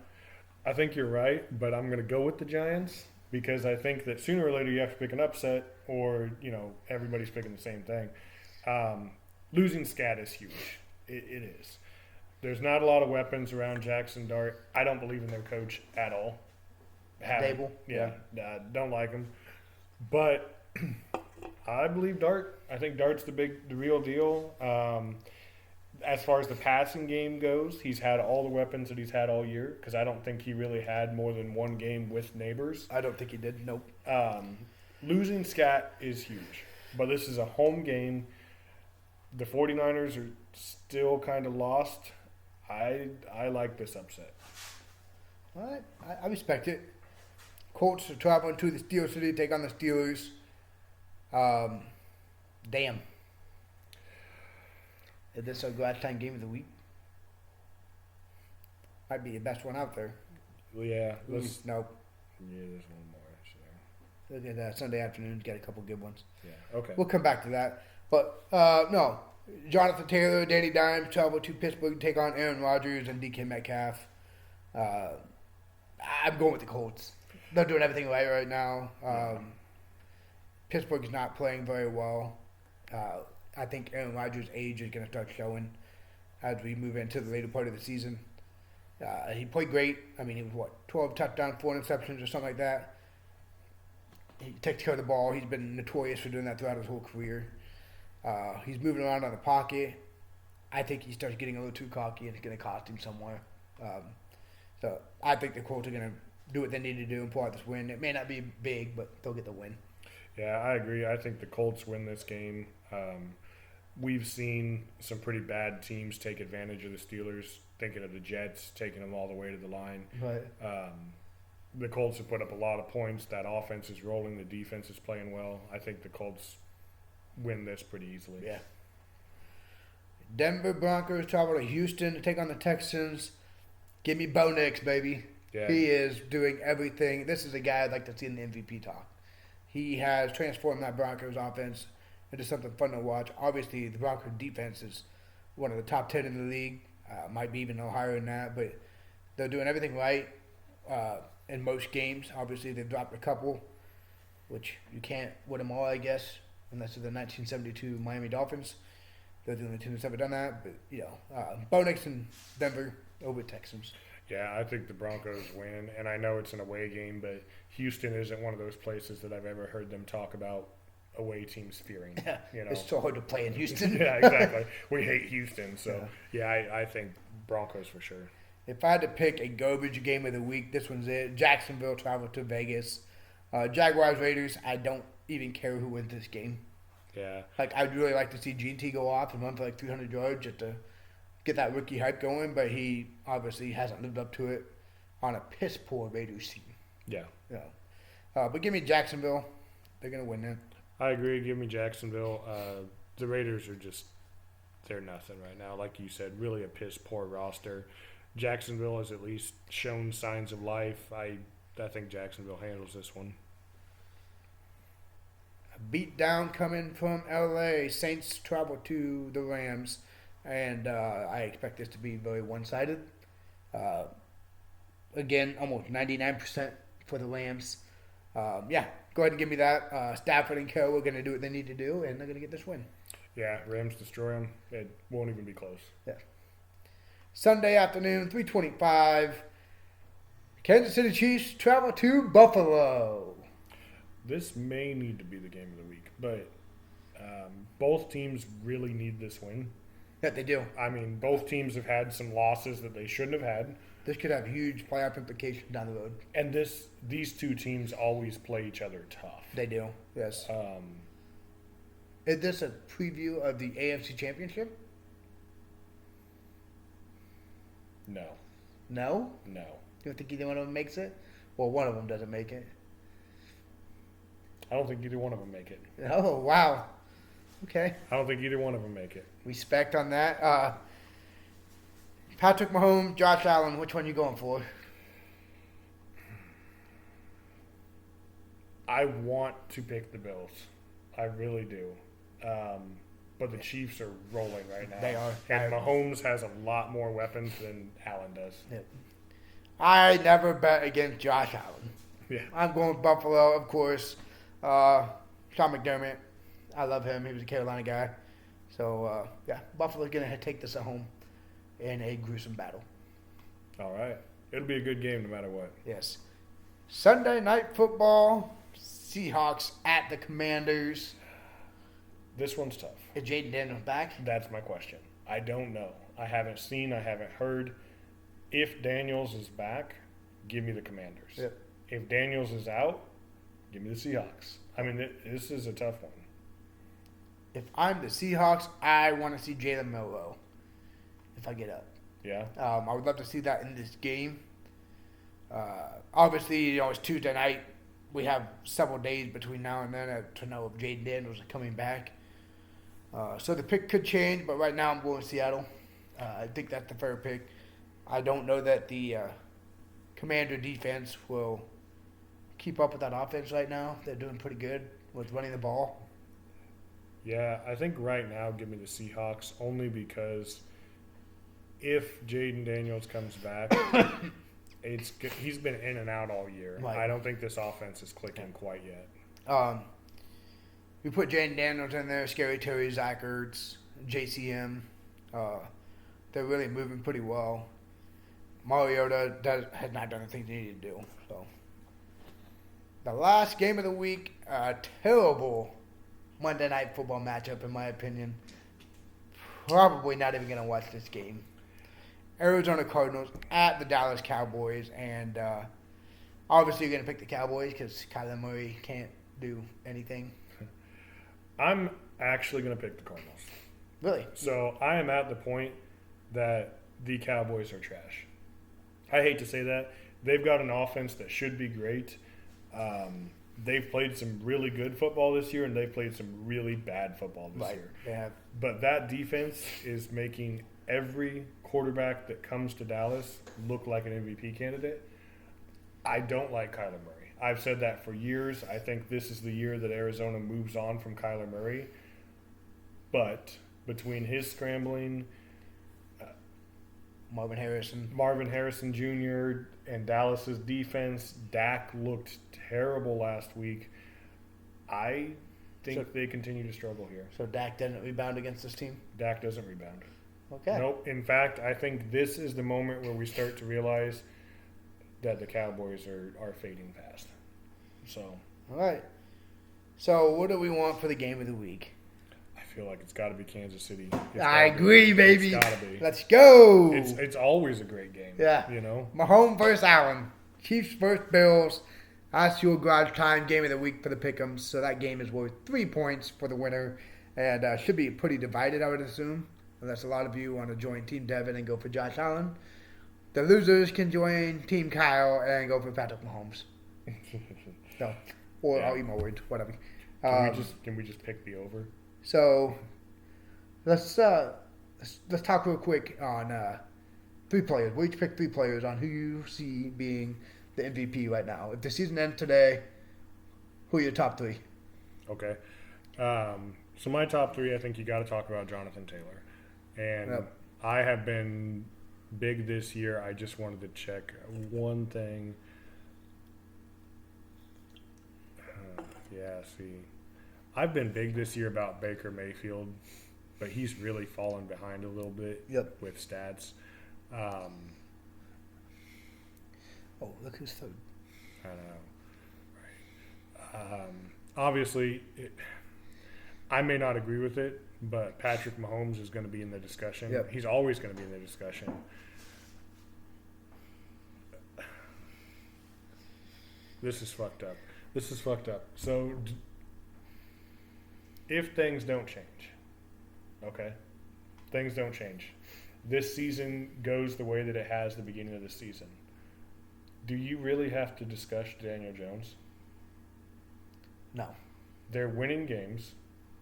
I think you're right, but I'm going to go with the Giants because I think that sooner or later you have to pick an upset or, everybody's picking the same thing. Losing Scat is huge. It is. There's not a lot of weapons around Jackson Dart. I don't believe in their coach at all. Dable? Yeah. Don't like him. But I believe Dart. I think Dart's the real deal. As far as the passing game goes, he's had all the weapons that he's had all year because I don't think he really had more than one game with Neighbors. I don't think he did. Nope. Losing Scat is huge. But this is a home game. The 49ers are still kind of lost. I like this upset. All right. I respect it. Colts are traveling to the Steel City to take on the Steelers. Damn. Is this a last time game of the week? Might be the best one out there. Well, yeah. Nope. Yeah, there's one more actually. Look at that. Sunday afternoon's got a couple good ones. Yeah. Okay. We'll come back to that. But, no. Jonathan Taylor, Danny Dimes travel to Pittsburgh to take on Aaron Rodgers and DK Metcalf. I'm going with the Colts. They're doing everything right now. Pittsburgh is not playing very well. I think Aaron Rodgers' age is going to start showing as we move into the later part of the season. He played great. I mean, he was, 12 touchdowns, 4 interceptions or something like that. He takes care of the ball. He's been notorious for doing that throughout his whole career. He's moving around on the pocket. I think he starts getting a little too cocky and it's going to cost him somewhere. So I think the Colts are going to do what they need to do and pull out this win. It may not be big, but they'll get the win. Yeah, I agree. I think the Colts win this game. We've seen some pretty bad teams take advantage of the Steelers, thinking of the Jets, taking them all the way to the line. Right. The Colts have put up a lot of points. That offense is rolling. The defense is playing well. I think the Colts win this pretty easily. Yeah. Denver Broncos travel to Houston to take on the Texans. Give me Bo Nix, baby. Yeah. He is doing everything. This is a guy I'd like to see in the MVP talk. He has transformed that Broncos offense into something fun to watch. Obviously, the Broncos defense is one of the top 10 in the league. Might be even no higher than that, but they're doing everything right in most games. Obviously, they've dropped a couple, which you can't win them all, I guess, unless they're the 1972 Miami Dolphins. They're the only team that's ever done that. But, Bo Nix and Denver over Texans. Yeah, I think the Broncos win, and I know it's an away game, but Houston isn't one of those places that I've ever heard them talk about away teams fearing. Yeah, it's so hard to play in Houston. Yeah, exactly. We hate Houston, so I think Broncos for sure. If I had to pick a garbage game of the week, this one's it. Jacksonville travel to Vegas. Jaguars Raiders. I don't even care who wins this game. Yeah. I'd really like to see GT go off and run for 300 yards just to get that rookie hype going, but he obviously hasn't lived up to it on a piss poor Raiders team. Yeah. But give me Jacksonville. They're gonna win that. I agree. Give me Jacksonville. The Raiders are they're nothing right now. Like you said, really a piss poor roster. Jacksonville has at least shown signs of life. I think Jacksonville handles this one. A beat down coming from LA. Saints travel to the Rams. And I expect this to be very one-sided. Again, almost 99% for the Rams. Go ahead and give me that. Stafford and Carroll are going to do what they need to do, and they're going to get this win. Yeah, Rams destroy them. It won't even be close. Yeah. Sunday afternoon, 3:25. Kansas City Chiefs travel to Buffalo. this may need to be the game of the week, but both teams really need this win. That they do. I mean, both teams have had some losses that they shouldn't have had, This could have huge playoff implications down the road. and these two teams always play each other tough. They do. Yes. Um, Is this a preview of the AFC Championship? no, No. no. You don't think either one of them makes it? Well, one of them doesn't make it. I don't think either one of them make it. Oh wow. Okay. I don't think either one of them make it. Respect on that. Patrick Mahomes, Josh Allen. Which one you going for? I want to pick the Bills. I really do. But the Chiefs are rolling right now. They are. And Mahomes has a lot more weapons than Allen does. I never bet against Josh Allen. Yeah. I'm going with Buffalo, of course. Sean McDermott. I love him. He was a Carolina guy. So, yeah, Buffalo's going to take this at home in a gruesome battle. All right. It'll be a good game no matter what. Yes. Sunday night football. Seahawks at the Commanders. This one's tough. Is Jaden Daniels back? That's my question. I don't know. I haven't seen. I haven't heard. If Daniels is back, give me the Commanders. Yep. If Daniels is out, give me the Seahawks. I mean, this is a tough one. If I'm the Seahawks, I want to see Jalen Milroe if I get up. Yeah. I would love to see that in this game. Obviously, it's Tuesday night. We have several days between now and then to know if Jaden Daniels is coming back. So the pick could change, but right now I'm going Seattle. I think that's the fair pick. I don't know that the Commander defense will keep up with that offense right now. They're doing pretty good with running the ball. Yeah, I think right now give me the Seahawks only because if Jaden Daniels comes back, he's been in and out all year. Right. I don't think this offense is clicking quite yet. We put Jaden Daniels in there, Scary Terry, Zach Ertz, JCM. They're really moving pretty well. Mariota has not done the things he needed to do. So the last game of the week, a terrible Monday night football matchup in my opinion. Probably not even going to watch this game. Arizona Cardinals at the Dallas Cowboys, and obviously you're going to pick the Cowboys because Kyler Murray can't do anything. I'm actually going to pick the Cardinals. Really? So I am at the point that the Cowboys are trash. I hate to say that. They've got an offense that should be great. They've played some really good football this year, and they've played some really bad football this year. They have. But that defense is making every quarterback that comes to Dallas look like an MVP candidate. I don't like Kyler Murray. I've said that for years. I think this is the year that Arizona moves on from Kyler Murray. But between his scrambling, Marvin Harrison Jr., and Dallas's defense, Dak looked terrible last week. I think they continue to struggle here. So Dak didn't rebound against this team? Dak doesn't rebound. Okay. Nope. In fact, I think this is the moment where we start to realize that the Cowboys are fading fast. So All right. So what do we want for the game of the week? I feel like it's got to be Kansas City. I agree, baby. It's got to be. Let's go. It's always a great game. Yeah. You know? Mahomes versus Allen. Chiefs versus Bills. That's your garage time game of the week for the Pick'ems. So that game is worth 3 points for the winner. And should be pretty divided, I would assume. Unless a lot of you want to join Team Devin and go for Josh Allen. The losers can join Team Kyle and go for Patrick Mahomes. No. Or Yeah. I'll eat my words. Whatever. Can we just pick the over? So let's talk real quick on 3 players. We each pick 3 players on who you see being the MVP right now. If the season ends today, who are your top 3? Okay. So my top 3, I think you got to talk about Jonathan Taylor. And Yep. I have been big this year. I just wanted to check one thing. I've been big this year about Baker Mayfield, but he's really fallen behind a little bit with stats. Oh, look who's third. I don't know. Obviously, I may not agree with it, but Patrick Mahomes is going to be in the discussion. Yep. He's always going to be in the discussion. This is fucked up. So, if things don't change, okay? Things don't change. This season goes the way that it has the beginning of the season. Do you really have to discuss Daniel Jones? No. They're winning games.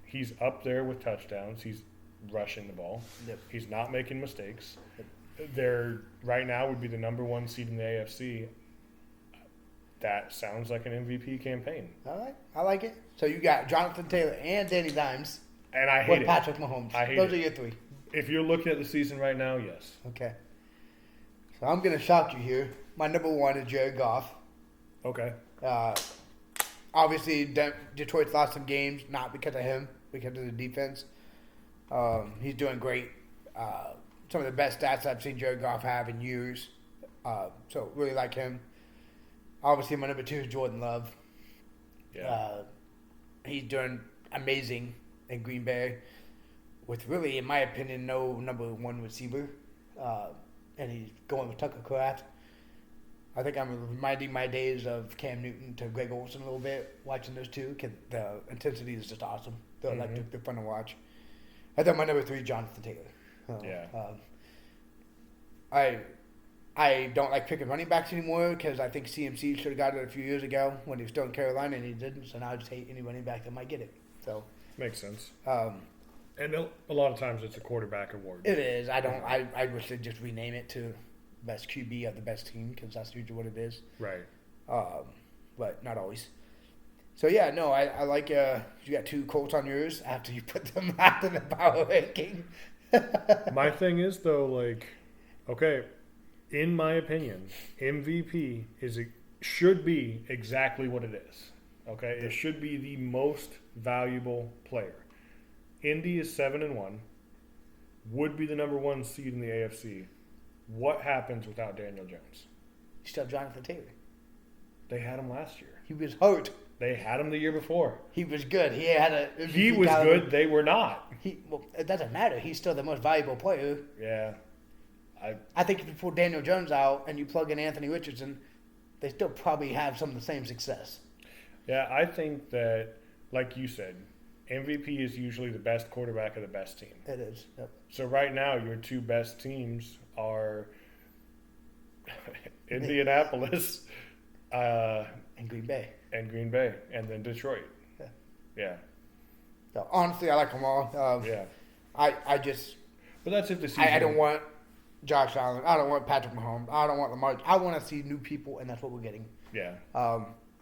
He's up there with touchdowns. He's rushing the ball. Yep. He's not making mistakes. They're right now would be the number one seed in the AFC. That sounds like an MVP campaign. All right. I like it. So you got Jonathan Taylor and Danny Dimes And I hate with it. Patrick Mahomes. I hate Those it. are your three. If you're looking at the season right now, yes. Okay. So I'm going to shock you here. My number one is Jared Goff. Okay. Obviously, Detroit's lost some games, not because of him, because of the defense. He's doing great. Some of the best stats I've seen Jared Goff have in years. So really like him. Obviously, my number two is Jordan Love. Yeah. He's doing amazing in Green Bay with really, in my opinion, no number one receiver. And he's going with Tucker Kraft. I think I'm reminding my days of Cam Newton to Greg Olsen a little bit, watching those two. 'Cause the intensity is just awesome. They're electric. They're fun to watch. And then my number three, Jonathan Taylor. Yeah. I don't like picking running backs anymore because I think CMC should have got it a few years ago when he was still in Carolina and he didn't. So now I just hate any running back that might get it. So Makes sense. um, And a lot of times it's a quarterback award. it is. I wish they'd just rename it to best QB of the best team because that's usually what it is. Right. But not always. So yeah, no, I like you got two Colts on yours after you put them out in the power ranking. My thing is though, like, okay, in my opinion, MVP should be exactly what it is. Okay, it should be the most valuable player. Indy is 7-1, would be the number one seed in the AFC. What happens without Daniel Jones? You still have Jonathan Taylor. They had him last year. He was hurt. They had him the year before. He was good. He had a. He was good. They were not. Well, it doesn't matter. He's still the most valuable player. Yeah. I think if you pull Daniel Jones out and you plug in Anthony Richardson, they still probably have some of the same success. Yeah, I think that, like you said, MVP is usually the best quarterback of the best team. It is. Yep. So right now, your two best teams are Indianapolis And Green Bay. and Green Bay, and then Detroit. Yeah. Yeah, So honestly, I like them all. yeah. I just But that's if the season. I don't want Josh Allen. I don't want Patrick Mahomes. I don't want Lamar. I want to see new people, and that's what we're getting. Yeah,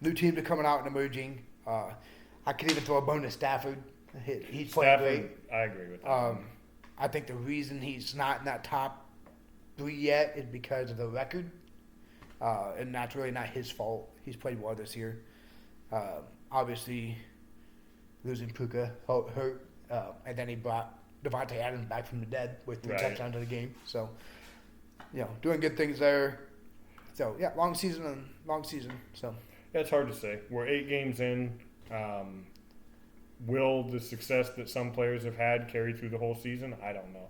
New teams are coming out and emerging. I could even throw a bone to Stafford. He's playing great. Stafford, I agree with that. I think the reason he's not in that top three yet is because of the record, and that's really not his fault. He's played well this year. Obviously, losing Puka hurt, and then he brought Devontae Adams back from the dead with three Right. touchdowns in the game. So, doing good things there. So yeah, long season. So Yeah, it's hard to say. We're 8 games in. Will the success that some players have had carry through the whole season? I don't know.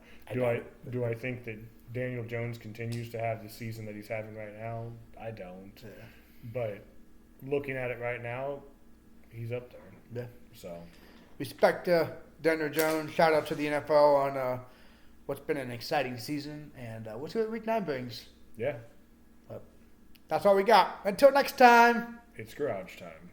Do I think that Daniel Jones continues to have the season that he's having right now? I don't. yeah. But looking at it right now, he's up there. Yeah. So Respect Daniel Jones. Shout out to the NFL on what's been an exciting season and what's what Week 9 brings. yeah, That's all we got. Until next time. it's garage time.